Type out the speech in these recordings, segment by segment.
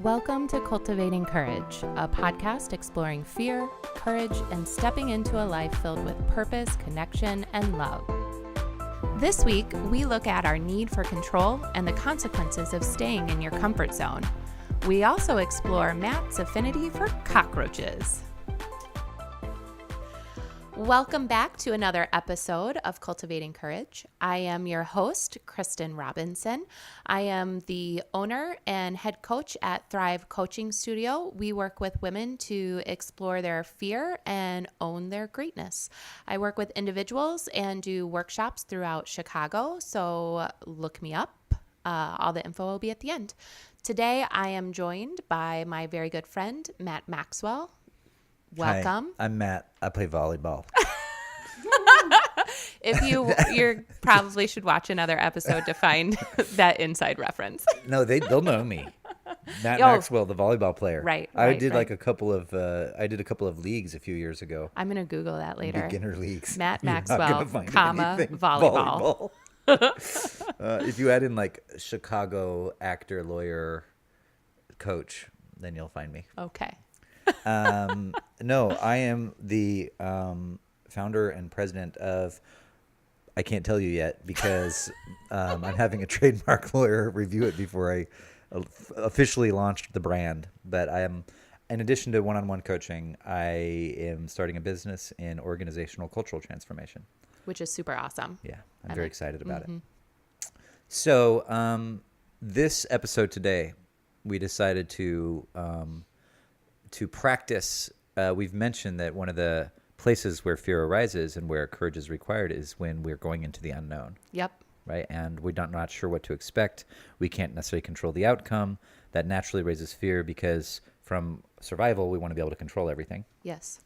Welcome to Cultivating Courage, a podcast exploring fear, courage, and stepping into a life filled with purpose, connection, and love. This week, we look at our need for control and the consequences of staying in your comfort zone. We also explore Matt's affinity for cockroaches. Welcome back to another episode of Cultivating Courage. I am your host, Kristin Robinson. I am the owner and head coach at Thrive Coaching Studio. We work with women to explore their fear and own their greatness. I work with individuals and do workshops throughout Chicago, so look me up. All the info will be at the end. Today, I am joined by my very good friend, Matt Maxwell. Welcome. Hi, I'm Matt. I play volleyball. If you probably should watch another episode to find that inside reference. No, they'll know me. Matt Maxwell, the volleyball player. Right. I did a couple of leagues a few years ago. I'm gonna Google that later. Beginner leagues. Matt Maxwell, volleyball. If you add in like Chicago actor, lawyer, coach, then you'll find me. Okay. No, I am the founder and president of, I can't tell you yet because I'm having a trademark lawyer review it before I officially launched the brand. But I am, in addition to one-on-one coaching, I am starting a business in organizational cultural transformation. Which is super awesome. Yeah, I'm very excited about it. So this episode today, we decided to practice. We've mentioned that one of the places where fear arises and where courage is required is when we're going into the unknown. Yep. Right? And we're not sure what to expect. We can't necessarily control the outcome. That naturally raises fear because from survival, we want to be able to control everything. Yes.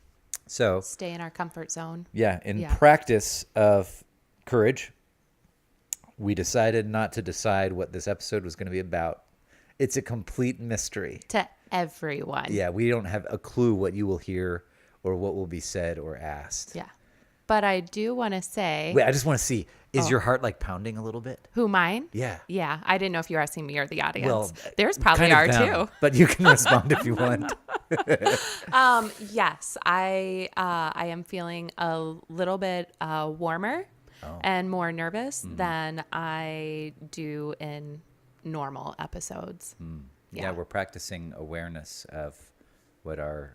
So stay in our comfort zone. Yeah. In practice of courage, we decided not to decide what this episode was going to be about. It's a complete mystery. To everyone. Yeah, we don't have a clue what you will hear or what will be said or asked. Yeah. But I do want to say... Wait, I just want to see, is your heart like pounding a little bit? Who, mine? Yeah. Yeah. I didn't know if you were asking me or the audience. Well, theirs probably are too. But you can respond if you want. Yes, I am feeling a little bit warmer and more nervous than I do in normal episodes. Yeah, we're practicing awareness of what our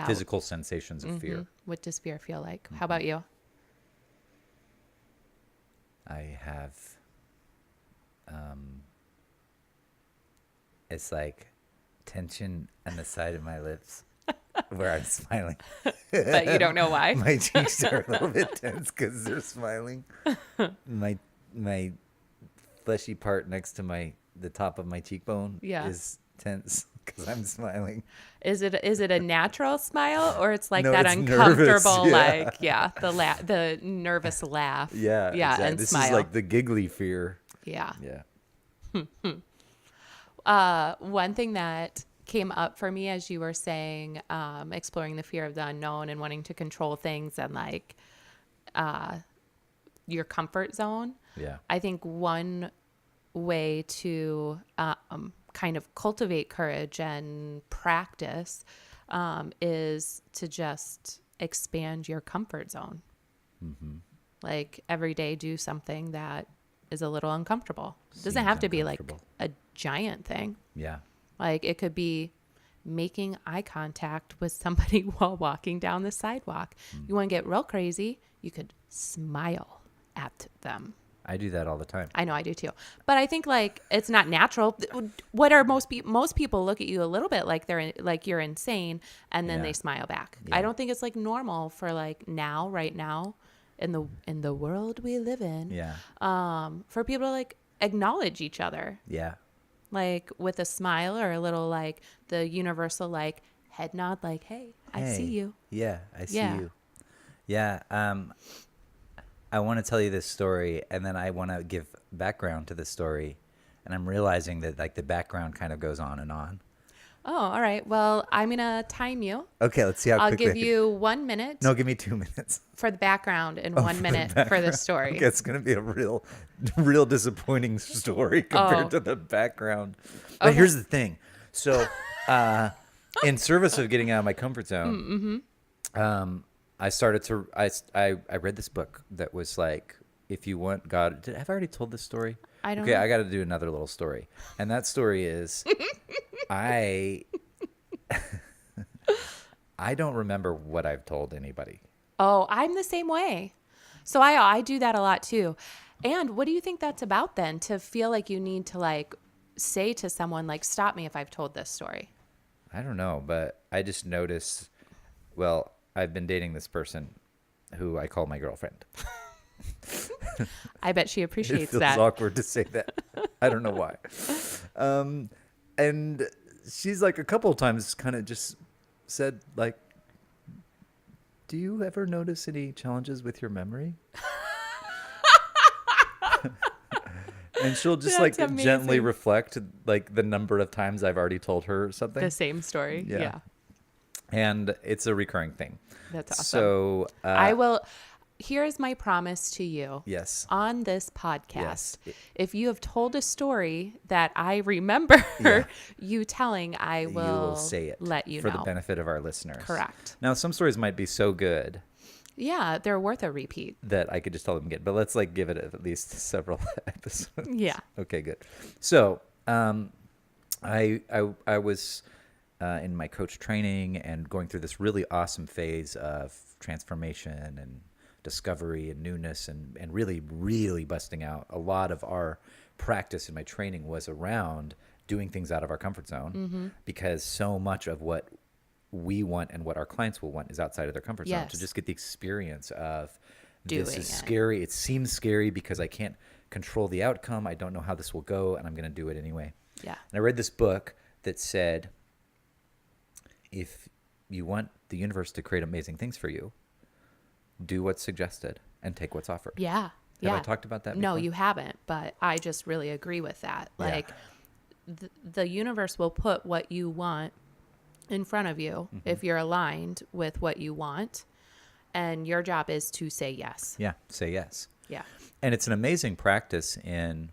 physical sensations of fear. What does fear feel like? How about you? I have it's like tension on the side of my lips where I'm smiling. But you don't know why. My cheeks are a little bit tense because they're smiling. My fleshy part next to the top of my cheekbone is tense because I'm smiling. Is it a natural smile or it's like that it's uncomfortable nervous, the nervous laugh? Yeah, exactly. And this smile. Is like the giggly fear. Yeah. Yeah. One thing that came up for me as you were saying, exploring the fear of the unknown and wanting to control things and like your comfort zone. Yeah. I think one way to kind of cultivate courage and practice is to just expand your comfort zone. Like every day do something that is a little uncomfortable. It doesn't have to be like a giant thing. Yeah. Like it could be making eye contact with somebody while walking down the sidewalk. You want to get real crazy, you could smile at them. I do that all the time. I know I do too. But I think like it's not natural. What are most people look at you a little bit like you're insane and then they smile back. Yeah. I don't think it's like normal for like right now in the world we live in. Yeah. For people to like acknowledge each other. Yeah. Like with a smile or a little like the universal like head nod like, hey, I see you. Yeah, I see you. Yeah. I want to tell you this story, and then I want to give background to the story, and I'm realizing that like the background kind of goes on and on. Oh, all right. Well, I'm going to time you. Okay, let's see how quickly. I'll give you 1 minute. No, give me 2 minutes. For the background and 1 minute for the story. Okay, it's going to be a real real disappointing story compared to the background. But Okay. here's the thing. So, in service of getting out of my comfort zone, I started to, I read this book that was like, if you want God, have I already told this story? I don't Okay, know. I got to do another little story. And that story is, I don't remember what I've told anybody. Oh, I'm the same way. So I do that a lot too. And what do you think that's about then? To feel like you need to like say to someone like, stop me if I've told this story. I don't know, but I just noticed, well, I've been dating this person who I call my girlfriend. I bet she It appreciates feels that. awkward to say that. I don't know why. And she's like a couple of times kind of just said like, do you ever notice any challenges with your memory? And she'll just That's like gently amazing. reflect like the number of times I've already told her something. The same story. Yeah. Yeah. And it's a recurring thing. That's awesome. So I will. Here's my promise to you. yes. On this podcast, Yes. if you have told a story that I remember Yeah. you telling, I will, You will say it let you for know. the benefit of our listeners. Correct. Now, some stories might be so good Yeah, they're worth a repeat. that I could just tell them again, but let's like give it at least several episodes. Yeah. Okay, good. So, I was in my coach training and going through this really awesome phase of transformation and discovery and newness and really, really busting out. A lot of our practice in my training was around doing things out of our comfort zone because so much of what we want and what our clients will want is outside of their comfort zone. Yes. To just get the experience of Doing this is it. scary. It seems scary because I can't control the outcome. I don't know how this will go, and I'm going to do it anyway. Yeah. And I read this book that said, if you want the universe to create amazing things for you, do what's suggested and take what's offered. Yeah. Yeah. Have I talked about that No, before? you haven't, but I just really agree with that. Yeah. Like the universe will put what you want in front of you if you're aligned with what you want. And your job is to say yes. Yeah, say yes. Yeah. And it's an amazing practice in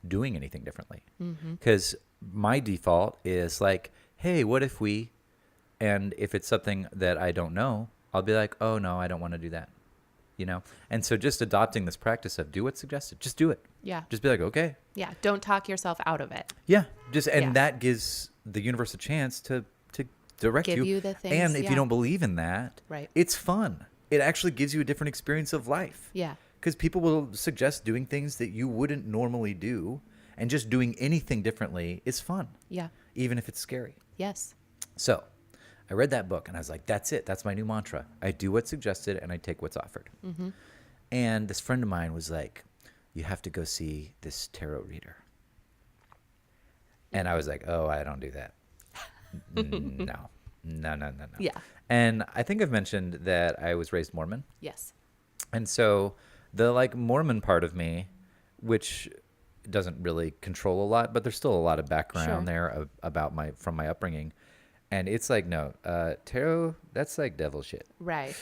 doing anything differently. Because my default is like, hey, what if we, and if it's something that I don't know, I'll be like, oh, no, I don't want to do that. You know? And so just adopting this practice of do what's suggested. Just do it. Yeah. Just be like, okay. Yeah. Don't talk yourself out of it. Yeah. Just and Yeah. that gives the universe a chance to direct Give you the things, And if yeah. you don't believe in that, Right. it's fun. It actually gives you a different experience of life. Yeah. Because people will suggest doing things that you wouldn't normally do, and just doing anything differently is fun, Yeah. even if it's scary. Yes. So I read that book and I was like, that's it. That's my new mantra. I do what's suggested and I take what's offered. And this friend of mine was like, you have to go see this tarot reader. And I was like, oh, I don't do that. No. Yeah. And I think I've mentioned that I was raised Mormon. Yes. And so the like Mormon part of me, which doesn't really control a lot, but there's still a lot of background Sure. there about from my upbringing. And it's like, no, tarot, that's like devil shit. Right.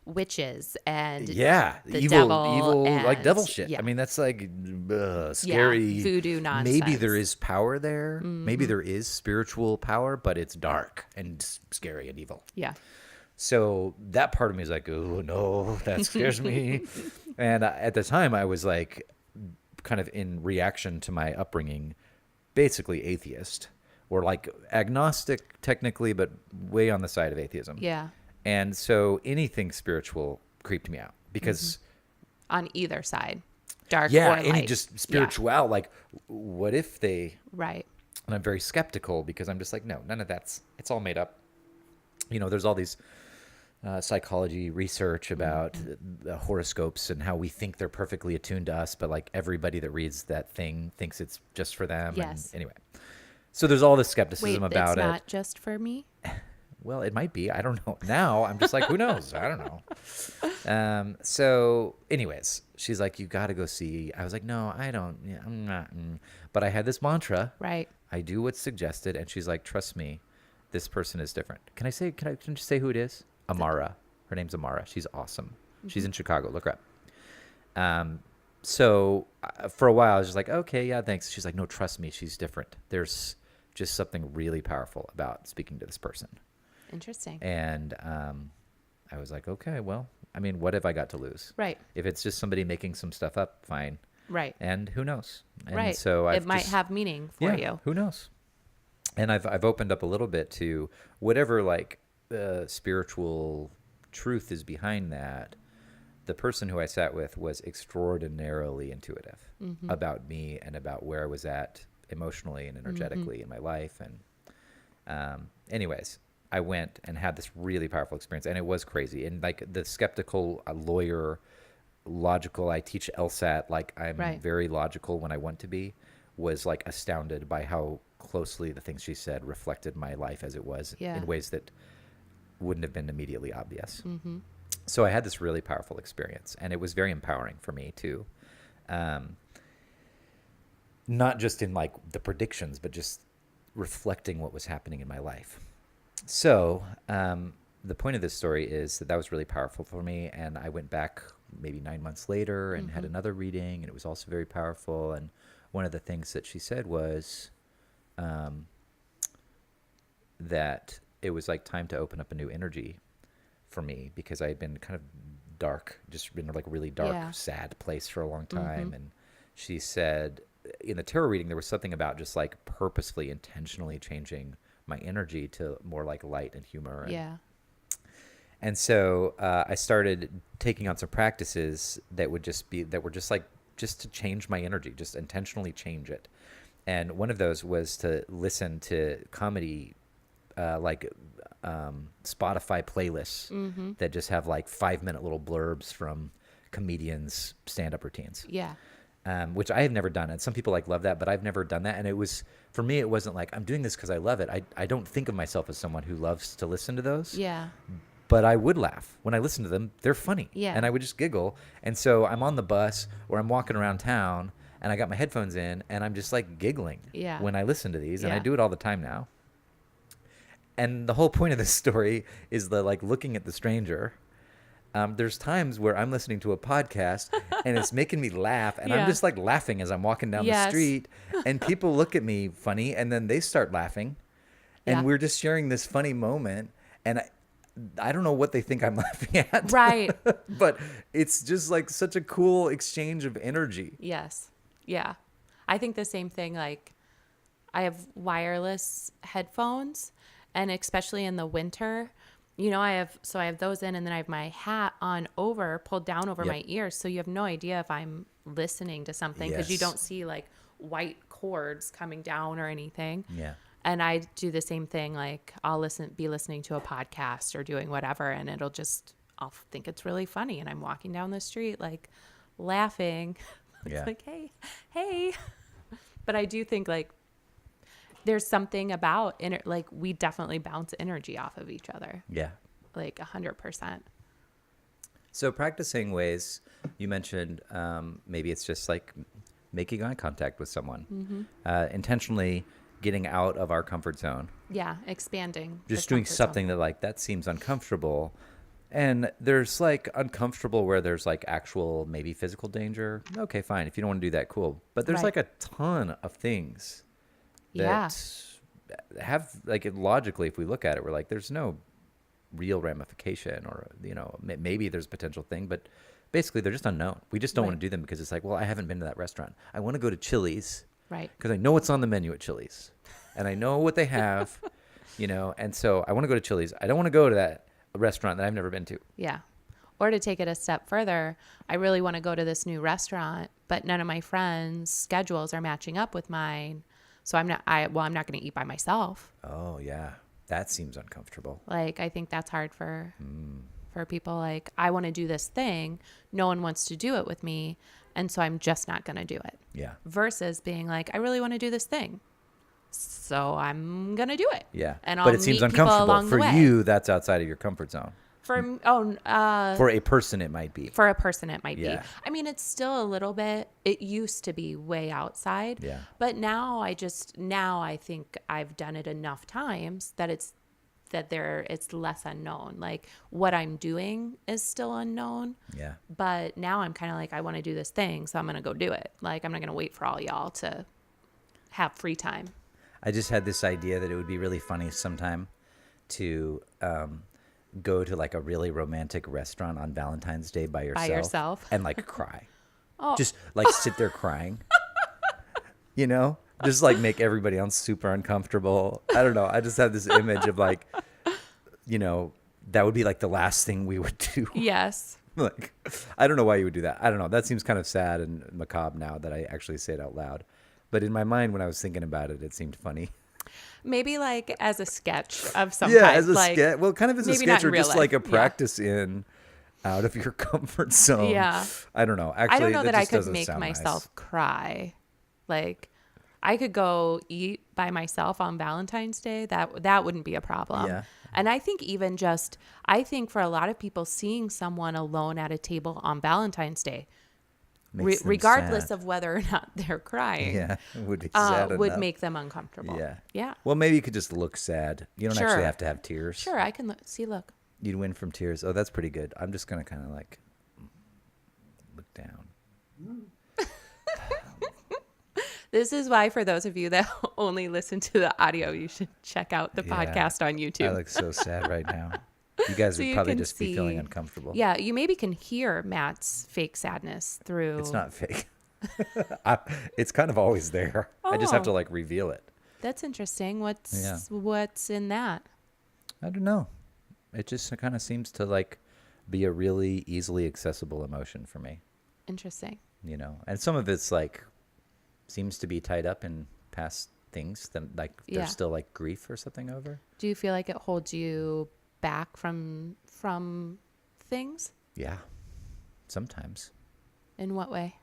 Witches, and Yeah. the evil, devil like and- devil shit. yeah. I mean, that's like scary. voodoo Maybe nonsense. there is power there. Maybe there is spiritual power, but it's dark and scary and evil. Yeah. So that part of me is like, oh, no, that scares me. And at the time, I was like, kind of in reaction to my upbringing, basically atheist or like agnostic technically, but way on the side of atheism. Yeah. And so anything spiritual creeped me out because, On either side, dark yeah, or any light. just spiritual, like, what if they, Right. and I'm very skeptical because I'm just like, no, none of that's, it's all made up. You know, there's all these psychology research about the horoscopes and how we think they're perfectly attuned to us, but like everybody that reads that thing thinks it's just for them. Yes. And anyway, so there's all this Wait, skepticism it's about it. not just for me? Well, it might be. I don't know. Now I'm just like, who knows? I don't know. So anyways, she's like, you got to go see. I was like, no, I don't. Yeah, I'm not. But I had this mantra. Right. I do what's suggested. And she's like, trust me, this person is different. Can I just say who it is? Amara. Her name's Amara. She's awesome. She's in Chicago. Look her up. So for a while, I was just like, okay, yeah, thanks. She's like, no, trust me, she's different. There's just something really powerful about speaking to this person. Interesting. And I was like, okay, well, I mean, what have I got to lose? Right. If it's just somebody making some stuff up, fine. Right. And who knows? And Right. so it might have meaning for you. Who knows? And I've opened up a little bit to whatever like spiritual truth is behind that. The person who I sat with was extraordinarily intuitive about me and about where I was at emotionally and energetically in my life. And anyways, I went and had this really powerful experience, and it was crazy. And like the skeptical lawyer, logical, I teach LSAT, like I'm very logical when I want to be, was like astounded by how closely the things she said reflected my life as it was in ways that wouldn't have been immediately obvious. So I had this really powerful experience, and it was very empowering for me too. Not just in like the predictions, but just reflecting what was happening in my life. So the point of this story is that was really powerful for me, and I went back maybe 9 months later and had another reading, and it was also very powerful. And one of the things that she said was that it was like time to open up a new energy for me, because I had been kind of dark, just been like a really dark, sad place for a long time. And she said in the tarot reading, there was something about just like purposefully, intentionally changing my energy to more like light and humor. And so I started taking on some practices that were just like, just to change my energy, just intentionally change it. And one of those was to listen to comedy, Spotify playlists that just have like 5-minute little blurbs from comedians' stand-up routines. Which I have never done. And some people like love that, but I've never done that. And it was, for me, it wasn't like I'm doing this because I love it. I don't think of myself as someone who loves to listen to those. But I would laugh when I listen to them. They're funny. And I would just giggle. And so I'm on the bus or I'm walking around town and I got my headphones in and I'm just like giggling when I listen to these. And I do it all the time now. And the whole point of this story is the like looking at the stranger. There's times where I'm listening to a podcast and it's making me laugh, and I'm just like laughing as I'm walking down the street, and people look at me funny and then they start laughing, and we're just sharing this funny moment, and I don't know what they think I'm laughing at. Right. But it's just like such a cool exchange of energy. Yeah. I think the same thing. Like I have wireless headphones, and especially in the winter, I have those in, and then I have my hat on pulled down over my ears. So you have no idea if I'm listening to something, because you don't see like white cords coming down or anything. And I do the same thing. Like I'll be listening to a podcast or doing whatever, and I'll think it's really funny. And I'm walking down the street, like laughing. It's like, hey. But I do think like there's something about like we definitely bounce energy off of each other. Like 100%. So practicing ways, you mentioned maybe it's just like making eye contact with someone, intentionally getting out of our comfort zone. Expanding. Just doing something that seems uncomfortable. And there's like uncomfortable where there's like actual maybe physical danger. Okay, fine. If you don't want to do that, cool. But there's like a ton of things that have like logically, if we look at it, we're like, there's no real ramification, or maybe there's a potential thing, but basically they're just unknown. We just don't want to do them because it's like, well, I haven't been to that restaurant. I want to go to Chili's, because I know what's on the menu at Chili's and I know what they have, and so I want to go to Chili's. I don't want to go to that restaurant that I've never been to. Or to take it a step further, I really want to go to this new restaurant, but none of my friends' schedules are matching up with mine. So I'm not going to eat by myself. Oh yeah. That seems uncomfortable. Like, I think that's hard for people. Like, I want to do this thing. No one wants to do it with me. And so I'm just not going to do it. Versus being like, I really want to do this thing. So I'm going to do it. And I'll but it seems uncomfortable. For you, that's outside of your comfort zone. For a person, it might be. For a person, it might be. I mean, it's still a little bit. It used to be way outside. But now I think I've done it enough times that it's it's less unknown. Like what I'm doing is still unknown. Yeah. But now I'm kind of like, I want to do this thing, so I'm going to go do it. Like, I'm not going to wait for all y'all to have free time. I just had this idea that it would be really funny sometime to go to like a really romantic restaurant on Valentine's Day by yourself. And like cry. Oh. Just like sit there crying. You know? Just like make everybody else super uncomfortable. I don't know. I just have this image of like, you know, that would be like the last thing we would do. Yes. Like, I don't know why you would do that. I don't know. That seems kind of sad and macabre now that I actually say it out loud. But in my mind, when I was thinking about it, it seemed funny. Maybe like as a sketch of some Yeah, kind. as a like, sketch. Well, kind of as a maybe not sketch in or real just like a life. practice in out of your comfort zone. Yeah. I don't know. Actually, I don't know that I just could doesn't make sound myself nice. cry. Like, I could go eat by myself on Valentine's Day. That wouldn't be a problem. Yeah. And I think even just, I think for a lot of people, seeing someone alone at a table on Valentine's Day, Makes them regardless sad. of whether or not they're crying, Yeah, would be sad would enough. make them uncomfortable. Yeah. Yeah. Well, maybe you could just look sad. You don't Sure. actually have to have tears. Sure. I can look. You'd win from tears. Oh, that's pretty good. I'm just going to kind of like look down. This is why, for those of you that only listen to the audio, you should check out the Yeah. podcast on YouTube. I look so sad right now. You guys So would you probably can just be feeling see- uncomfortable. Yeah, you maybe can hear Matt's fake sadness through. It's not fake. It's kind of always there. I just have to Oh. like reveal it. That's interesting. Yeah. What's in that? I don't know. It just kind of seems to like be a really easily accessible emotion for me, Interesting. you know. And some of it's like seems to be tied up in past things that like Yeah. there's still like grief or something over. Do you feel like it holds you back from things? Yeah. Sometimes. In what way?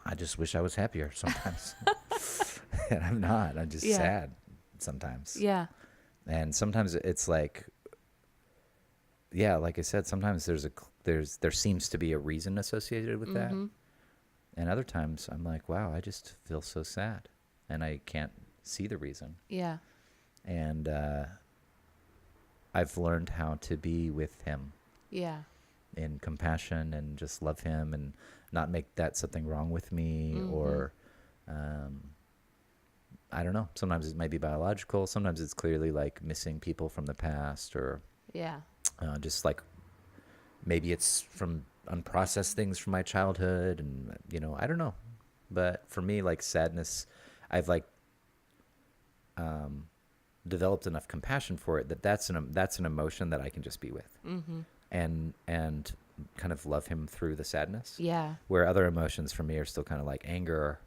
I just wish I was happier sometimes. And I'm not. I'm just Yeah. sad sometimes. Yeah. And sometimes it's like, yeah, like I said, sometimes there seems to be a reason associated with that. And other times I'm like, wow, I just feel so sad and I can't see the reason. Yeah. And I've learned how to be with him Yeah. in compassion and just love him and not make that something wrong with me or I don't know. Sometimes it might be biological. Sometimes it's clearly like missing people from the past or Yeah. just like maybe it's from unprocessed things from my childhood and, you know, I don't know. But for me, like sadness, I've like developed enough compassion for it that's an emotion that I can just be with and kind of love him through the sadness. Yeah. Where other emotions for me are still kind of like anger.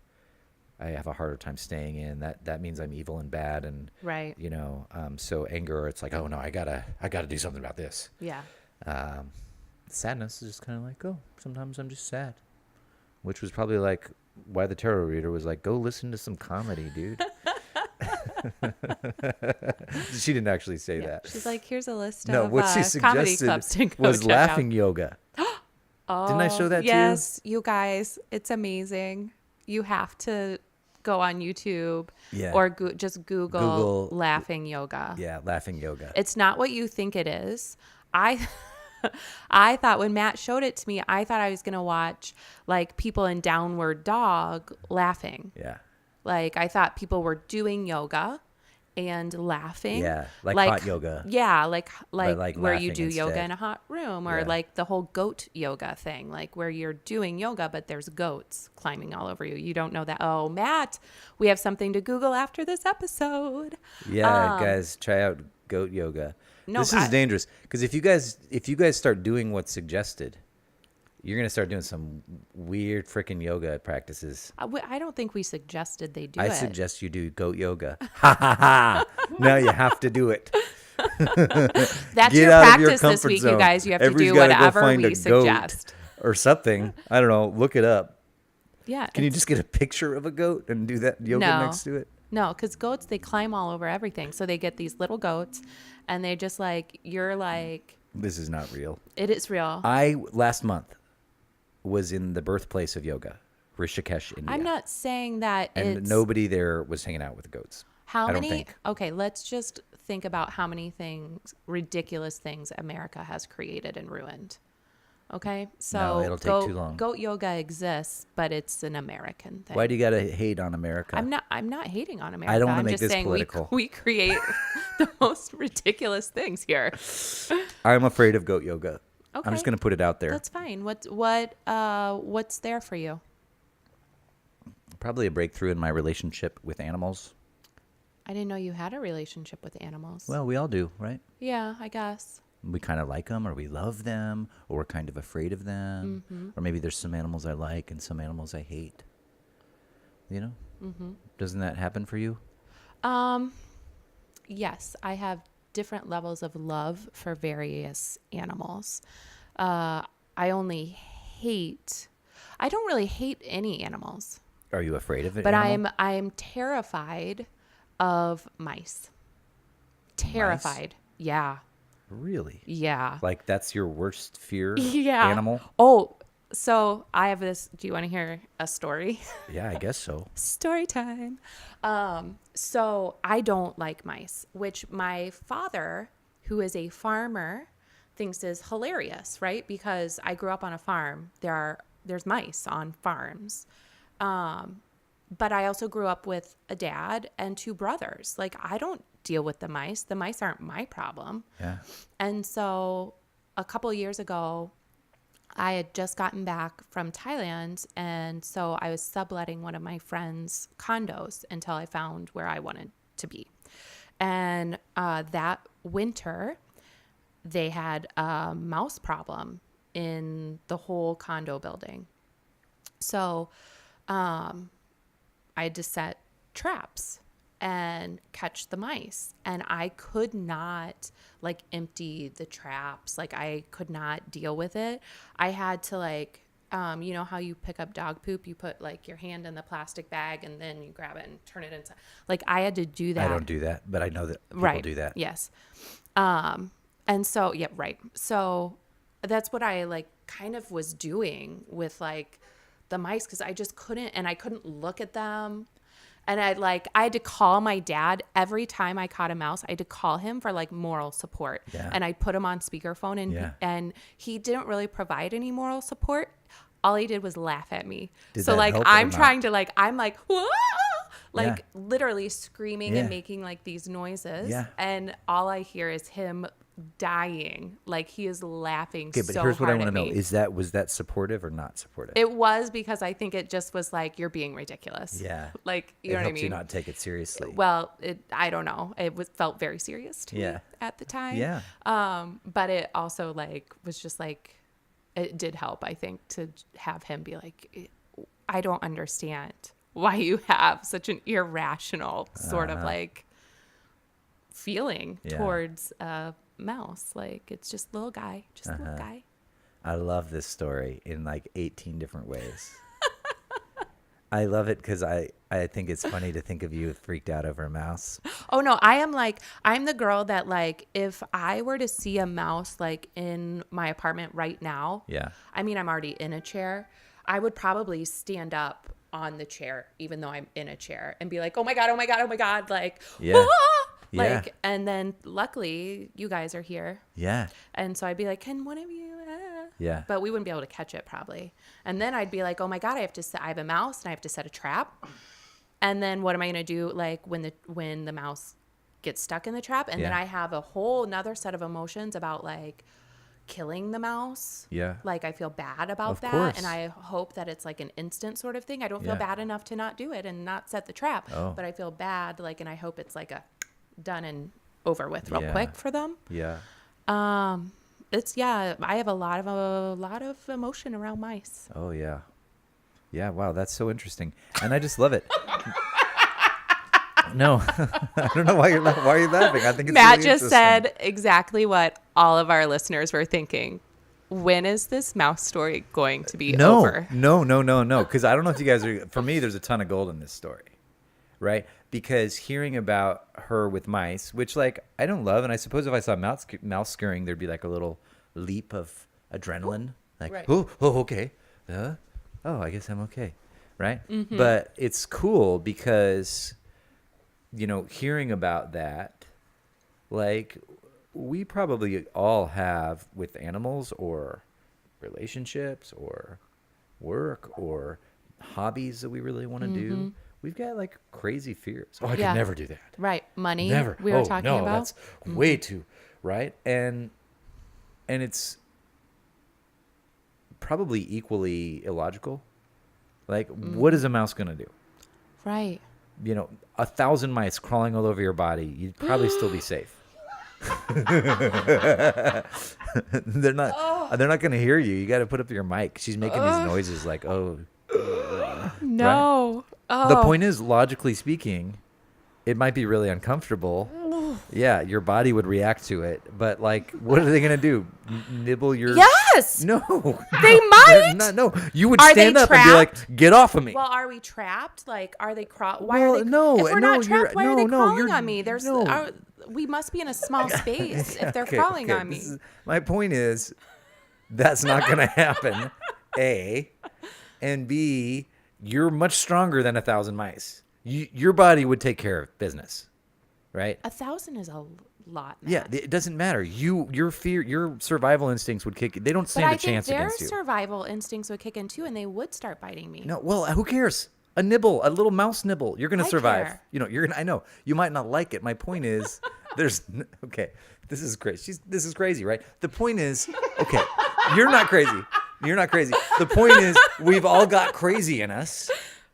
I have a harder time staying in that means I'm evil and bad. And, Right. you know, so anger, it's like, oh no, I gotta do something about this. Yeah. Sadness is just kind of like, oh, sometimes I'm just sad, which was probably like why the tarot reader was like, go listen to some comedy, dude. She didn't actually say Yeah. that. She's like, here's a list No, of what she comedy suggested clubs to go was check laughing out. yoga. Oh, Didn't I show that to you? Yes, you guys, it's amazing. You have to go on YouTube Yeah. or just Google Google- laughing yoga. Yeah, laughing yoga. It's not what you think it is. I thought when Matt showed it to me, I thought I was going to watch like people in downward dog laughing. Yeah. Like I thought people were doing yoga and laughing. Yeah, like hot yoga. Yeah, like like where you laughing do yoga instead. in a hot room or Yeah. like the whole goat yoga thing, like where you're doing yoga but there's goats climbing all over you. You don't know that. Oh, Matt, we have something to Google after this episode. Yeah, guys, try out goat yoga. No, this is dangerous because if you guys start doing what's suggested, you're gonna start doing some weird freaking yoga practices. I don't think we suggested they do I it. suggest you do goat yoga. Ha ha ha! Now you have to do it. That's Get your out of your practice this comfort week, zone. you guys. You have Everybody's to do gotta go whatever find we a suggest. goat or something. I don't know. Look it up. Yeah. Can you just get a picture of a goat and do that yoga No. next to it? No, because goats, they climb all over everything. So they get these little goats and they just like, you're like, This is not real. it is real. Last month was in the birthplace of yoga, Rishikesh, India. I'm not saying that and it's nobody there was hanging out with the goats. how I don't many. think. Okay, let's just think about how many ridiculous things America has created and ruined. Okay, so No, it'll take too long. Goat yoga exists, but it's an American thing. Why do you got to hate on America? I'm not hating on America. I don't want to I'm make just this saying political. we create the most ridiculous things here. I'm afraid of goat yoga. Okay. I'm just going to put it out there. That's fine. What's there for you? Probably a breakthrough in my relationship with animals. I didn't know you had a relationship with animals. Well, we all do, right? Yeah, I guess. We kind of like them, or we love them, or we're kind of afraid of them. Mm-hmm. Or maybe there's some animals I like and some animals I hate. You know? Mm-hmm. Doesn't that happen for you? Yes, I have different levels of love for various animals. I don't really hate any animals, Are you afraid of it? but I'm terrified of mice. Terrified. Yeah. Really? Yeah. Like that's your worst fear Yeah. animal? Oh, so I have this. Do you want to hear a story? Yeah, I guess so. Story time. So I don't like mice, which my father, who is a farmer, thinks is hilarious, right? Because I grew up on a farm. There's mice on farms. But I also grew up with a dad and two brothers. Like, I don't deal with the mice. The mice aren't my problem. Yeah. And so a couple years ago, I had just gotten back from Thailand. And so I was subletting one of my friend's condos until I found where I wanted to be. And that winter, they had a mouse problem in the whole condo building. So I had to set traps and catch the mice. And I could not like empty the traps. Like I could not deal with it. I had to like, you know how you pick up dog poop? You put like your hand in the plastic bag and then you grab it and turn it inside. Like I had to do that. I don't do that, but I know that people do that. Yes. And so, yeah, right. So that's what I like kind of was doing with like the mice, because I just couldn't, and I couldn't look at them. And I had to call my dad every time I caught a mouse. I had to call him for like moral support. Yeah. And I put him on speakerphone, and Yeah. and he didn't really provide any moral support. All he did was laugh at me. Did So that like help or I'm not? trying to like I'm like whoa! Like Yeah. literally screaming Yeah. and making like these noises. Yeah. And all I hear is him dying. Like he is laughing Okay, but so here's what I hard want to at know. me. Was that supportive or not supportive? It was, because I think it just was like, you're being ridiculous. Yeah. Like, you it know what I helps mean? you not take it seriously. Well, I don't know. It felt very serious to Yeah. me at the time. Yeah. But it also like was just like, it did help, I think, to have him be like, I don't understand why you have such an irrational sort of like feeling Yeah. towards a mouse. Like, it's just little guy, little guy. I love this story in like 18 different ways. I love it because I think it's funny to think of you freaked out over a mouse. Oh no, I'm the girl that like, if I were to see a mouse like in my apartment right now, Yeah. I mean, I'm already in a chair, I would probably stand up on the chair, even though I'm in a chair, and be like, oh my God, oh my God, oh my God. Like, Yeah. "Ah!" Yeah. Like, and then luckily you guys are here. Yeah. And so I'd be like, can one of you, Yeah. but we wouldn't be able to catch it probably. And then I'd be like, oh my God, I have a mouse and I have to set a trap. And then what am I going to do? Like when the mouse gets stuck in the trap, and then Yeah. I have a whole nother set of emotions about like killing the mouse. Yeah. Like I feel bad about Of that. course. And I hope that it's like an instant sort of thing. I don't feel Yeah. bad enough to not do it and not set the trap, Oh. but I feel bad. Like, and I hope it's like a done and over with real Yeah. quick for them. Yeah. I have a lot of emotion around mice. Oh yeah. Yeah. Wow. That's so interesting. And I just love it. No, I don't know why you're laughing. I think it's Matt really just interesting. said exactly what all of our listeners were thinking. When is this mouse story going to be over? No. Because I don't know if you guys are. For me, there's a ton of gold in this story, right? Because hearing about her with mice, which like I don't love, and I suppose if I saw mouse scurrying, there'd be like a little leap of adrenaline, like Right. oh, okay, oh, I guess I'm okay, right? Mm-hmm. But it's cool because, hearing about that, Like, we probably all have with animals or relationships or work or hobbies that we really want to do. We've got like crazy fears. Oh, I Yeah. could never do that. Right. Money. Never. We were Oh, talking no, about. that's way too right. And it's probably equally illogical. Like, what is a mouse gonna do? Right. 1,000 mice crawling all over your body, you'd probably still be safe. They're not gonna hear you. You got to put up your mic. She's making these noises like, oh. No. Oh. The point is, logically speaking, it might be really uncomfortable. Yeah, your body would react to it, but like, what are they gonna do? Nibble your? Yes. No. They might. No. You would Are stand they up and be trapped? like, "Get off of me." Well, are we trapped? Like, are they Why Well, are they? no, If we're no, not trapped, why are they no, crawling you're- on me? no. We must be in a small space if they're Okay, crawling okay, on me. My point is, that's not going to happen. A, and B, you're much stronger than 1,000 mice. Your body would take care of business, right? 1,000 is a lot. Yeah, Matt. it doesn't matter. Your survival instincts would kick. They don't But stand I a chance think their against you. survival instincts would kick in too, and they would start biting me. No, well, who cares? A nibble, a little mouse nibble. You're gonna I survive. care. You're gonna. I know you might not like it. My point is, okay. This is crazy. This is crazy, right? The point is, okay, you're not crazy. You're not crazy. The point is, we've all got crazy in us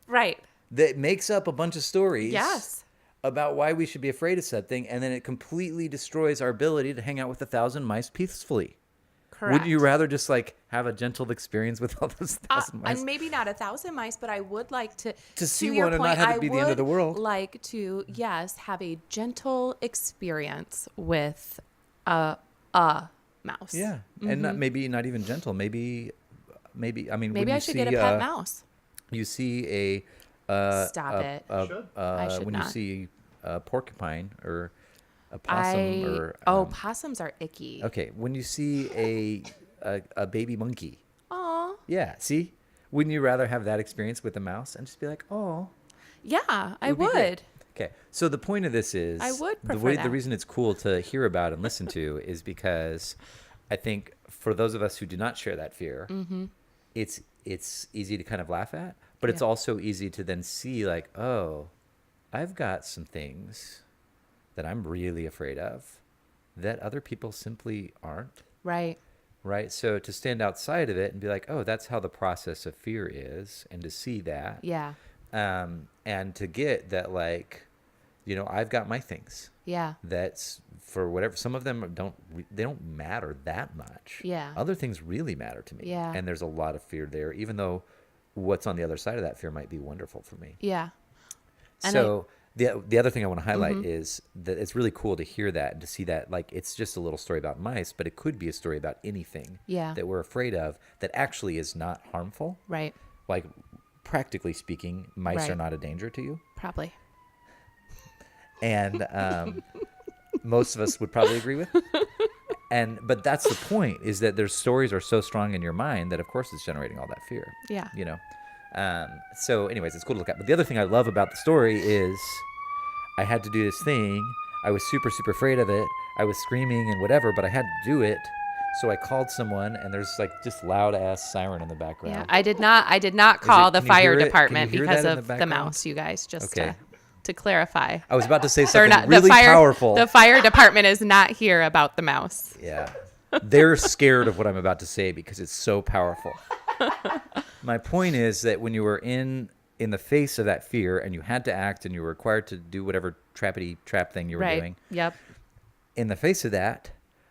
Right. that makes up a bunch of stories. Yes. About why we should be afraid of something, and then it completely destroys our ability to hang out with 1,000 mice peacefully. Correct. Wouldn't you rather just like have a gentle experience with all those 1,000 mice? And maybe not 1,000 mice, but I would like to see your one and not point, have it I be the end of the world. would like to, yes, have a gentle experience with a mouse. Yeah, and maybe not even gentle. Maybe. I mean, when Maybe I you should see, get a pet mouse. You see a. Stop it. I should when not. you see a porcupine or a possum or. Possums are icky. Okay, when you see a baby monkey. Aw. Yeah, see? Wouldn't you rather have that experience with a mouse and just be like, oh? Yeah, I It would be great. would. Okay, so the point of this is I would the prefer the that. reason it's cool to hear about and listen to is because I think for those of us who do not share that fear, it's easy to kind of laugh at, but it's Yeah. also easy to then see like, oh, I've got some things that I'm really afraid of that other people simply aren't. Right. Right. So to stand outside of it and be like, oh, that's how the process of fear is. And to see that. Yeah. And to get that, like, I've got my things. Yeah. That's for whatever. Some of them they don't matter that much. Yeah. Other things really matter to me. Yeah. And there's a lot of fear there, even though what's on the other side of that fear might be wonderful for me. Yeah. And So the other thing I want to highlight is that it's really cool to hear that and to see that, like, it's just a little story about mice, but it could be a story about anything that we're afraid of that actually is not harmful. Right. Like, practically speaking, mice Right. are not a danger to you. Probably. And most of us would probably agree with. But that's the point, is that their stories are so strong in your mind that, of course, it's generating all that fear. Yeah. So anyways, it's cool to look at. But the other thing I love about the story is I had to do this thing. I was super, super afraid of it. I was screaming and whatever, but I had to do it. So I called someone, and there's like just loud ass siren in the background. Yeah. I did not call the can you fire hear it? Can department you hear because that in of the the background? mouse, you guys, just Okay. to clarify. I was about to say They're something not really powerful. The fire department is not here about the mouse. Yeah. They're scared of what I'm about to say because it's so powerful. My point is that when you were in the face of that fear and you had to act and you were required to do whatever trappity trap thing you were Right. doing, Yep. in the face of that,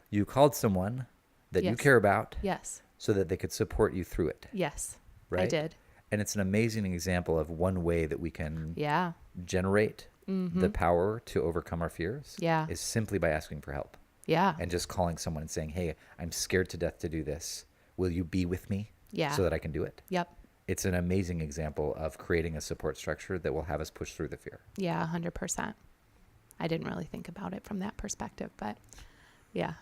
you called someone that you Yes. care about Yes. so that they could support you through it. Yes. I Right? did. And it's an amazing example of one way that we can Yeah. generate the power to overcome our fears. Yeah. Is simply by asking for help. Yeah. And just calling someone and saying, hey, I'm scared to death to do this. Will you be with me Yeah. so that I can do it? Yep. It's an amazing example of creating a support structure that will have us push through the fear. Yeah, 100%. I didn't really think about it from that perspective, but yeah.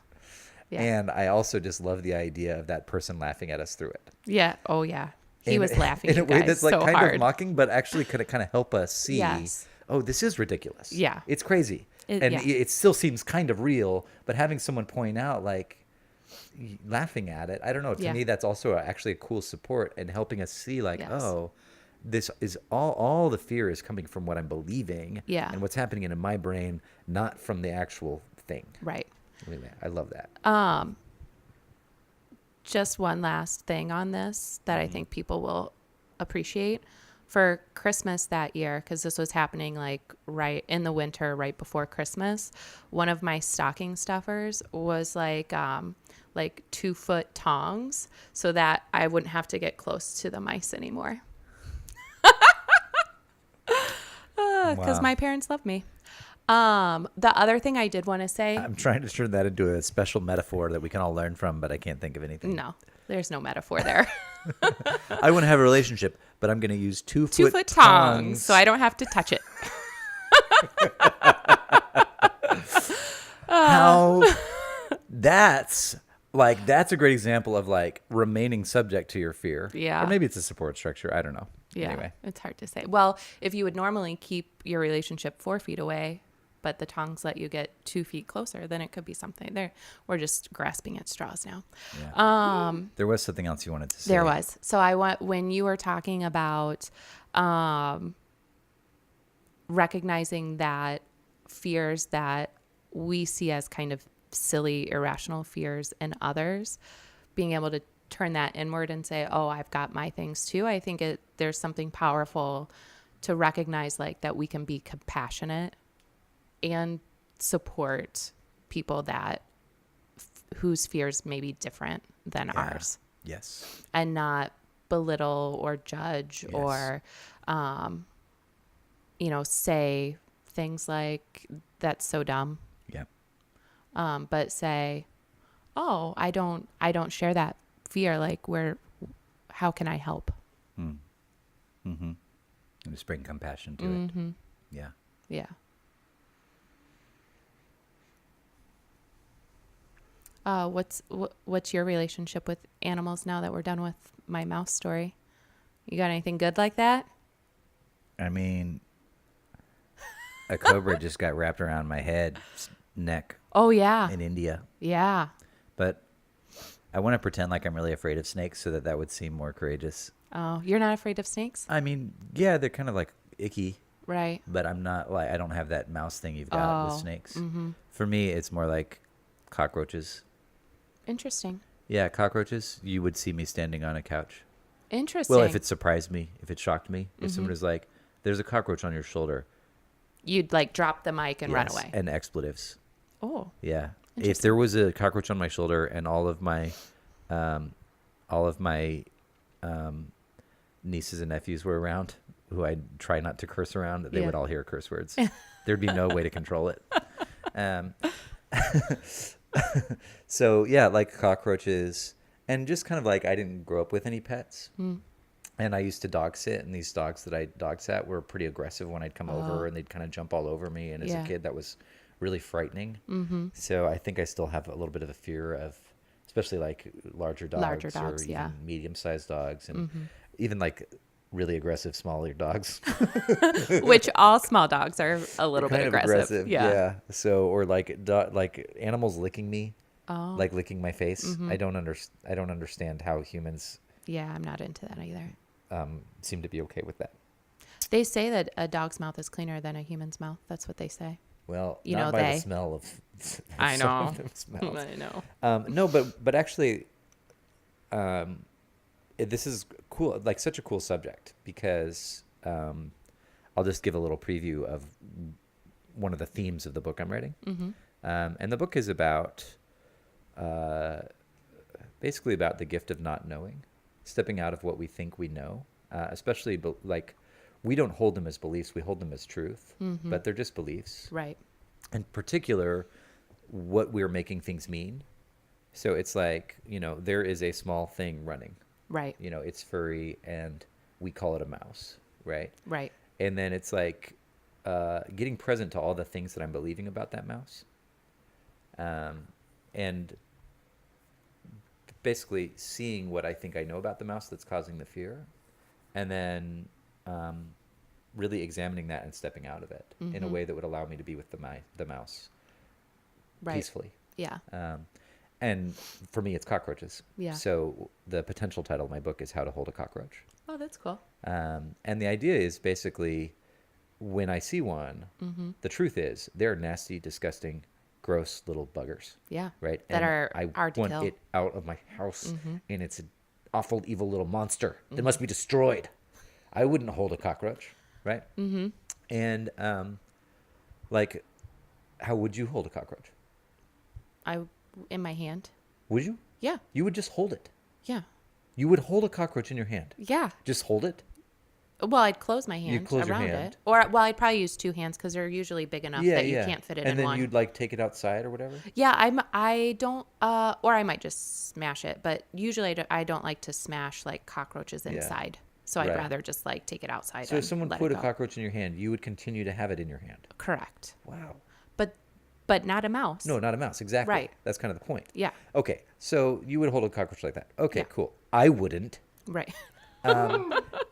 Yeah. And I also just love the idea of that person laughing at us through it. Yeah. Oh, yeah. He was laughing in a you way guys that's like so kind hard. of mocking, but actually could kind of help us see, Yes. oh, this is ridiculous. Yeah. It's crazy. And yeah. it still seems kind of real, but having someone point out, like, laughing at it, I don't know. To Yeah. me, that's also actually a cool support and helping us see, like, Yes. oh, this is all the fear is coming from what I'm believing Yeah. and what's happening in my brain, not from the actual thing. Right. Anyway, I love that. Just one last thing on this that I Mm-hmm. think people will appreciate. For Christmas that year, because this was happening like right in the winter, right before Christmas, one of my stocking stuffers was like 2-foot tongs so that I wouldn't have to get close to the mice anymore. Because Wow. my parents love me. The other thing I did want to say, I'm trying to turn that into a special metaphor that we can all learn from, but I can't think of anything. no, there's no metaphor there. I want to have a relationship, but I'm going to use 2-foot 2-foot tongs, so I don't have to touch it. How that's a great example of like remaining subject to your fear. Yeah. Or maybe it's a support structure. I don't know. Yeah, Anyway. it's hard to say. Well, if you would normally keep your relationship 4 feet away, but the tongs let you get 2 feet closer, then it could be something there. We're just grasping at straws now. Yeah. There was something else you wanted to say. There was. So when you were talking about recognizing that fears that we see as kind of silly, irrational fears in others, being able to turn that inward and say, oh, I've got my things too. I think there's something powerful to recognize like that we can be compassionate and support people that whose fears may be different than ours, Yes. and not belittle or judge Yes. or say things like that's so dumb, Yeah. but say, oh, I don't share that fear, like how can I help? And just bring compassion to it. Yeah. Yeah. What's your relationship with animals now that we're done with my mouse story? You got anything good like that? I mean, a cobra just got wrapped around my neck Oh yeah. in India. Yeah. But I want to pretend like I'm really afraid of snakes so that would seem more courageous. Oh, you're not afraid of snakes? I mean, yeah, they're kind of like icky, Right. but I'm not like, I don't have that mouse thing you've got with Oh, snakes. For me, it's more like cockroaches. Interesting. Yeah, cockroaches. You would see me standing on a couch. Interesting. Well, if it surprised me, if it shocked me, if someone was like, there's a cockroach on your shoulder. You'd like drop the mic and run Yes, away. And expletives. Oh. Yeah. If there was a cockroach on my shoulder and all of my nieces and nephews were around, who I try not to curse around, they Yeah. would all hear curse words. There'd be no way to control it. So yeah, like cockroaches, and just kind of like I didn't grow up with any pets. And I used to dog sit, and these dogs that I dog sat were pretty aggressive when I'd come over, and they'd kind of jump all over me. And as Yeah. a kid, that was really frightening. So I think I still have a little bit of a fear of, especially like larger dogs, or even yeah. medium-sized dogs, and even like really aggressive smaller dogs. Which all small dogs are a little bit Kind of aggressive. Yeah. So, or like like animals licking me, Oh. like licking my face. I don't understand how humans Yeah, I'm not into that either. seem to be okay with that. They say that a dog's mouth is cleaner than a human's mouth. That's what they say. Well, You not know, by they. the smell of I some know. of them smells. I know. No, but actually, this is cool, like such a cool subject, because I'll just give a little preview of one of the themes of the book I'm writing. And the book is about basically about the gift of not knowing, stepping out of what we think we know, especially like we don't hold them as beliefs, we hold them as truth, but they're just beliefs. Right. In particular, what we're making things mean. So it's like, there is a small thing running. Right. It's furry and we call it a mouse, right? Right. And then it's like getting present to all the things that I'm believing about that mouse. And basically seeing what I think I know about the mouse that's causing the fear. And then really examining that and stepping out of it in a way that would allow me to be with the mouse Right. peacefully. Yeah. And for me, it's cockroaches. Yeah. So the potential title of my book is How to Hold a Cockroach. Oh, that's cool. And the idea is basically when I see one, the truth is they're nasty, disgusting, gross little buggers. Yeah. Right? That And are I hard to want kill. it out of my house, and it's an awful, evil little monster. It must be destroyed. I wouldn't hold a cockroach, right? Mm-hmm. And like, how would you hold a cockroach? In my hand. Would you? Yeah. You would just hold it. Yeah. You would hold a cockroach in your hand. Yeah. Just hold it. Well, I'd close my hand close your around hand. it. Or, well, I'd probably use two hands because they're usually big enough that you can't fit it and in then one. you'd like take it outside or whatever. Yeah, I don't, or I might just smash it. But usually I don't like to smash like cockroaches inside. So I'd Right. rather just like take it outside. So if and someone let put it a go. cockroach in your hand, you would continue to have it in your hand. Correct. Wow. But not a mouse. No, not a mouse. Exactly. Right. That's kind of the point. Yeah. Okay. So you would hold a cockroach like that. Okay, Yeah. cool. I wouldn't. Right.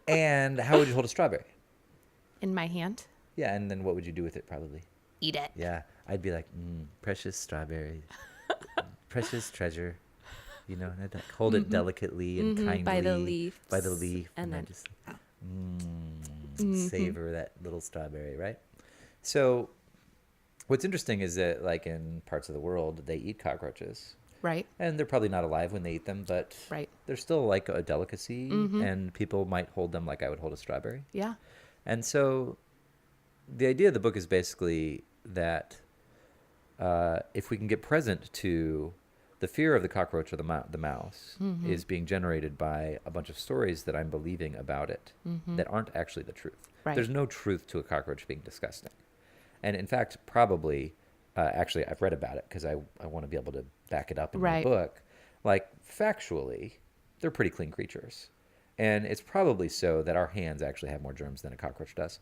And how would you hold a strawberry? In my hand. Yeah, and then what would you do with it probably? Eat it. Yeah, I'd be like, precious strawberry, precious treasure. You know, and I'd like hold it delicately and kindly. By the leaf. By the leaf. And then I'd just savor that little strawberry, right? So what's interesting is that like in parts of the world, they eat cockroaches. Right. And they're probably not alive when they eat them, but Right. they're still like a delicacy, and people might hold them like I would hold a strawberry. Yeah. And so the idea of the book is basically that if we can get present to the fear of the cockroach or the mouse is being generated by a bunch of stories that I'm believing about it that aren't actually the truth. Right. There's no truth to a cockroach being disgusting. And in fact, probably, actually, I've read about it because I want to be able to back it up in Right. my book. Like, factually, they're pretty clean creatures. And it's probably so that our hands actually have more germs than a cockroach does.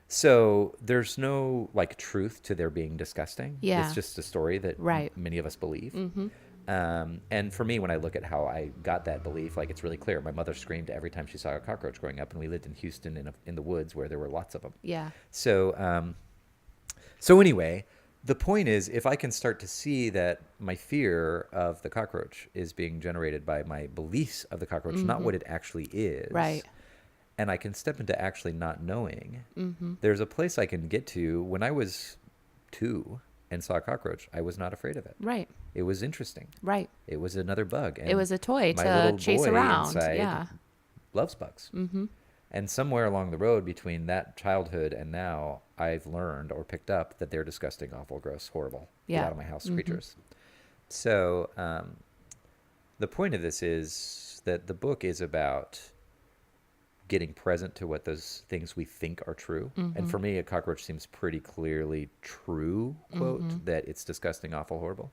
So there's no like truth to their being disgusting. Yeah. It's just a story that Right. many of us believe. And for me, when I look at how I got that belief, like it's really clear. My mother screamed every time she saw a cockroach growing up, and we lived in Houston in the woods where there were lots of them. Yeah. So, so anyway, the point is, if I can start to see that my fear of the cockroach is being generated by my beliefs of the cockroach, not what it actually is, Right. and I can step into actually not knowing, there's a place I can get to. When I was 2 and saw a cockroach, I was not afraid of it. Right. It was interesting. Right. It was another bug. And It was a toy my to little chase boy around. inside Yeah. loves bugs. And somewhere along the road between that childhood and now, I've learned or picked up that they're disgusting, awful, gross, horrible, get Yeah. out of my house creatures. So the point of this is that the book is about getting present to what those things we think are true. And for me, a cockroach seems pretty clearly true, quote, that it's disgusting, awful, horrible.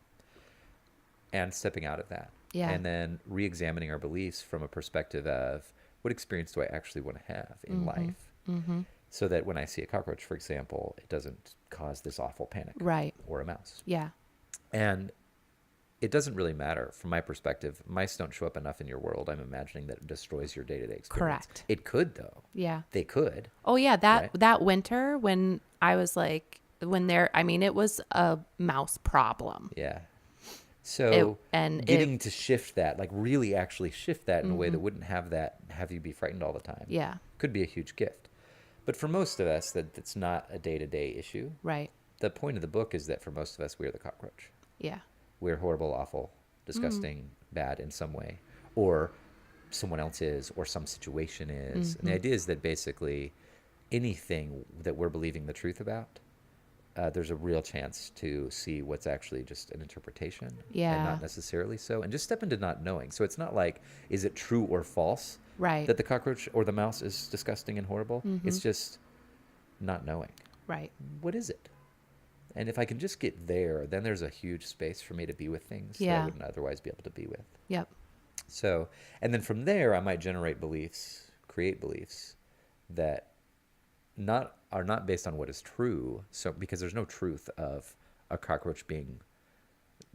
And stepping out of that. Yeah. And then re-examining our beliefs from a perspective of what experience do I actually want to have in life? So that when I see a cockroach, for example, it doesn't cause this awful panic. Right. Or a mouse. Yeah. And it doesn't really matter. From my perspective, mice don't show up enough in your world. I'm imagining that it destroys your day-to-day experience. Correct. It could, though. Yeah. They could. Oh yeah, Right. that winter when I was like it was a mouse problem. Yeah. So and getting to shift that, like really actually shift that in a way that wouldn't have you be frightened all the time. Yeah. Could be a huge gift. But for most of us, that's not a day-to-day issue. Right. The point of the book is that for most of us, we're the cockroach. Yeah. We're horrible, awful, disgusting, bad in some way, or someone else is, or some situation is. And the idea is that basically anything that we're believing the truth about, there's a real chance to see what's actually just an interpretation and Yeah. not necessarily so. And just step into not knowing. So it's not like, is it true or false Right. that the cockroach or the mouse is disgusting and horrible? It's just not knowing. Right. What is it? And if I can just get there, then there's a huge space for me to be with things that I Yeah. wouldn't otherwise be able to be with. Yep. So, and then from there, I might generate beliefs, create beliefs that are not based on what is true. So, because there's no truth of a cockroach being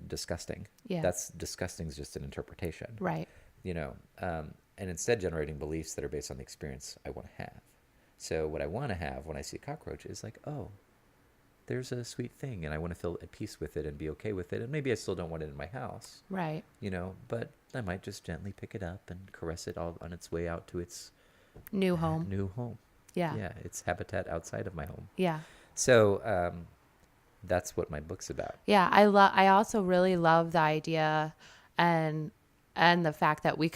disgusting. Yeah. That's disgusting is just an interpretation. Right. You know, and instead generating beliefs that are based on the experience I want to have. So what I want to have when I see a cockroach is like, oh, there's a sweet thing, and I want to feel at peace with it and be okay with it. And maybe I still don't want it in my house, Right. but I might just gently pick it up and caress it all on its way out to its New home. new home. Yeah. Yeah, its habitat outside of my home. Yeah. So that's what my book's about. Yeah, I also really love the idea and the fact that we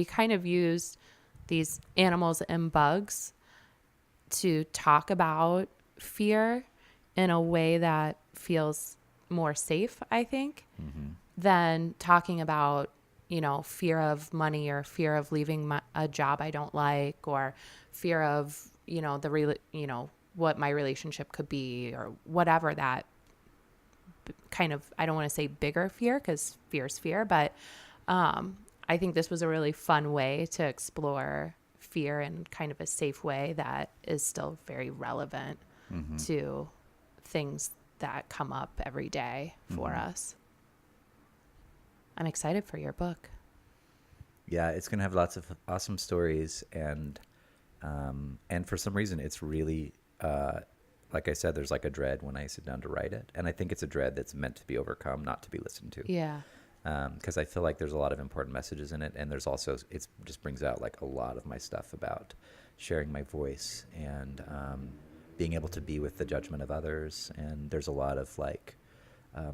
kind of use these animals and bugs to talk about fear in a way that feels more safe, I think, than talking about, fear of money or fear of leaving a job I don't like, or fear of, what my relationship could be, or whatever that kind of, I don't want to say bigger fear, because fear's fear, but I think this was a really fun way to explore fear in kind of a safe way that is still very relevant to things that come up every day for us. I'm excited for your book. Yeah, it's going to have lots of awesome stories, and for some reason, it's really, like I said, there's like a dread when I sit down to write it, and I think it's a dread that's meant to be overcome, not to be listened to. Yeah. Because I feel like there's a lot of important messages in it, and there's also, it just brings out like a lot of my stuff about sharing my voice and being able to be with the judgment of others. And there's a lot of like,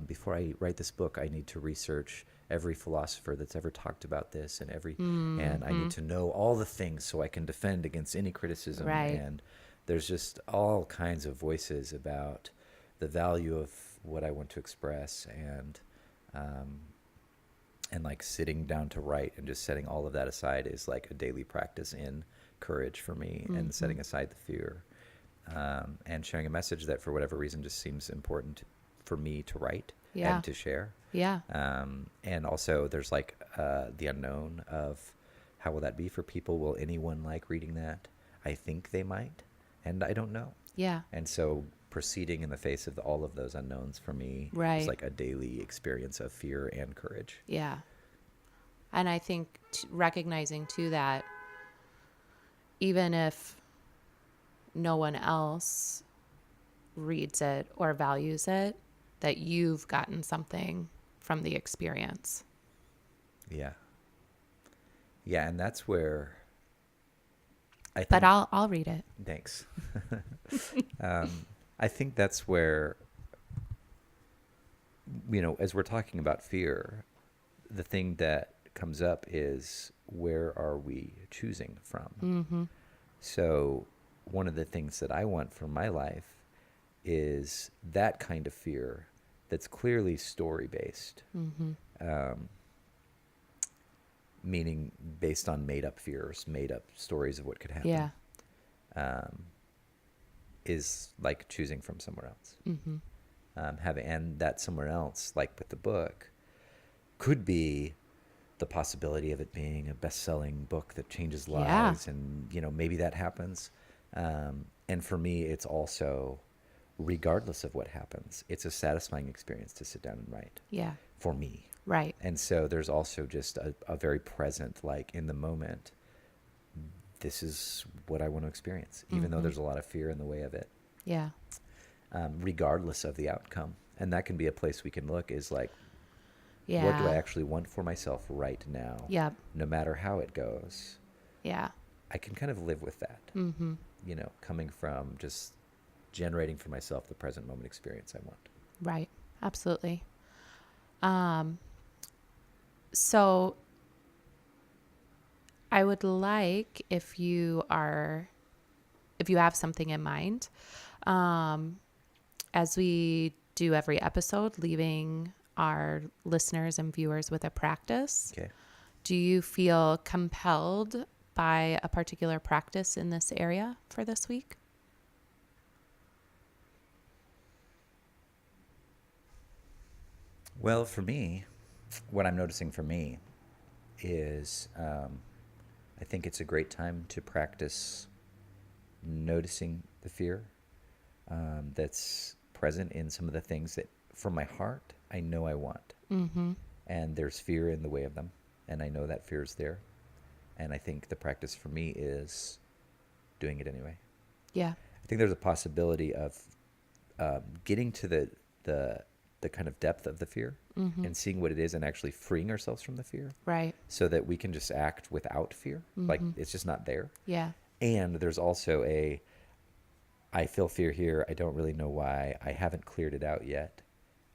before I write this book, I need to research every philosopher that's ever talked about this, and and I need to know all the things so I can defend against any criticism. Right. And there's just all kinds of voices about the value of what I want to express, and like sitting down to write and just setting all of that aside is like a daily practice in courage for me, and setting aside the fear, and sharing a message that for whatever reason just seems important for me to write and to share. Yeah. And also there's like the unknown of how will that be for people? Will anyone like reading that? I think they might, and I don't know. Yeah. And so proceeding in the face of all of those unknowns for me is like a daily experience of fear and courage. Yeah. And I think recognizing too that even if no one else reads it or values it, that you've gotten something from the experience. Yeah. Yeah, and that's where I think... But I'll read it. Thanks. I think that's where, as we're talking about fear, the thing that comes up is, where are we choosing from? So one of the things that I want for my life is that kind of fear that's clearly story-based, meaning based on made-up fears, made-up stories of what could happen. Yeah. Is like choosing from somewhere else. And that somewhere else, like with the book, could be the possibility of it being a best-selling book that changes lives, and maybe that happens. And for me, it's also, regardless of what happens, it's a satisfying experience to sit down and write. Yeah. For me. Right. And so there's also just a very present, like in the moment, this is what I want to experience, even though there's a lot of fear in the way of it. Yeah. Regardless of the outcome. And that can be a place we can look, is like, Yeah. what do I actually want for myself right now? Yep. No matter how it goes. Yeah. I can kind of live with that. Coming from just generating for myself the present moment experience I want. Right. Absolutely. So I would like, if you have something in mind, as we do every episode, leaving our listeners and viewers with a practice. Okay. Do you feel compelled by a particular practice in this area for this week? Well, for me, what I'm noticing for me is I think it's a great time to practice noticing the fear that's present in some of the things that, from my heart, I know I want. And there's fear in the way of them, and I know that fear is there. And I think the practice for me is doing it anyway. Yeah. I think there's a possibility of getting to the kind of depth of the fear and seeing what it is and actually freeing ourselves from the fear. Right. So that we can just act without fear. Like it's just not there. Yeah. And there's also I feel fear here. I don't really know why. I haven't cleared it out yet.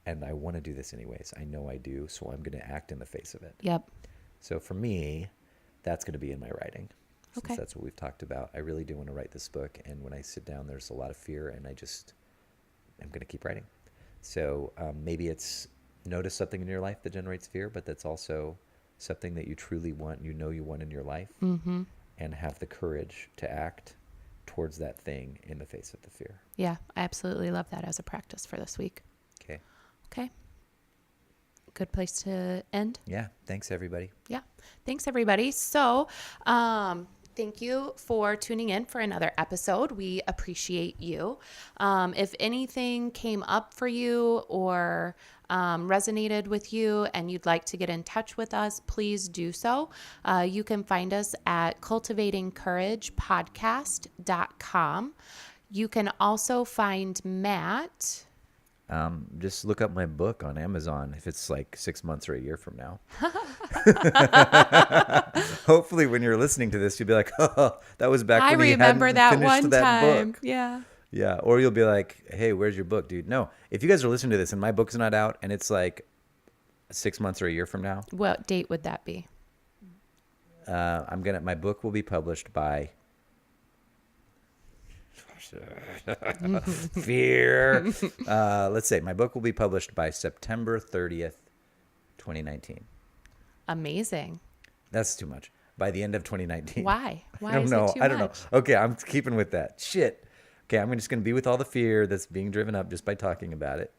And I want to do this anyways. I know I do. So I'm going to act in the face of it. Yep. So for me, that's going to be in my writing. Since Okay. that's what we've talked about. I really do want to write this book. And when I sit down, there's a lot of fear. And I'm going to keep writing. So maybe it's notice something in your life that generates fear, but that's also something that you truly want, you want in your life, and have the courage to act towards that thing in the face of the fear. Yeah. I absolutely love that as a practice for this week. Okay. Okay. Good place to end. Yeah. Thanks, everybody. Yeah. Thanks, everybody. So, thank you for tuning in for another episode. We appreciate you. If anything came up for you or resonated with you and you'd like to get in touch with us, please do so. You can find us at cultivatingcouragepodcast.com. You can also find Matt. Just look up my book on Amazon if it's like 6 months or a year from now. Hopefully when you're listening to this, you'll be like, oh, that was back I when he remember hadn't that finished one that time. book. Yeah. Yeah. Or you'll be like, hey, where's your book, dude? No, if you guys are listening to this and my book's not out and it's like 6 months or a year from now. What date would that be? My book will be published by fear. Let's say my book will be published by September 30th, 2019. Amazing. That's too much. By the end of 2019. Why? I don't is know. it too I don't know. much? Okay, I'm keeping with that. Shit. Okay, I'm just going to be with all the fear that's being driven up just by talking about it.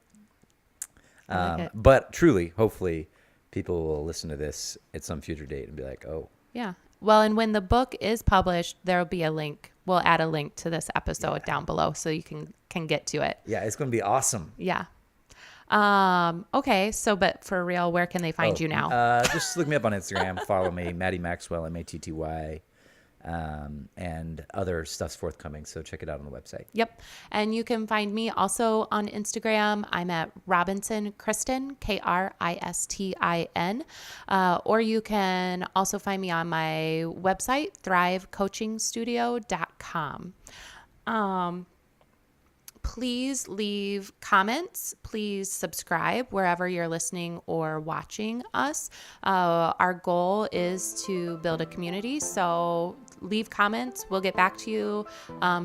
I like it. But truly, hopefully, people will listen to this at some future date and be like, oh. Yeah. Well, and when the book is published, there'll be a link. We'll add a link to this episode down below so you can get to it. Yeah, it's going to be awesome. Yeah. Okay. So, but for real, where can they find you now? Just look me up on Instagram. Follow me, Maddie Maxwell, Matty. And other stuff's forthcoming. So check it out on the website. Yep. And you can find me also on Instagram. I'm at Robinson Kristin, Kristin. Or you can also find me on my website, thrivecoachingstudio.com. Please leave comments. Please subscribe wherever you're listening or watching us. Our goal is to build a community. So leave comments. We'll get back to you.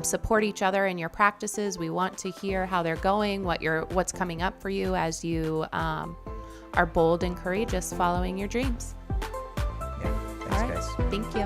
Support each other in your practices. We want to hear how they're going, what's coming up for you as you are bold and courageous following your dreams. Yeah, thanks, All right. guys. Thank you.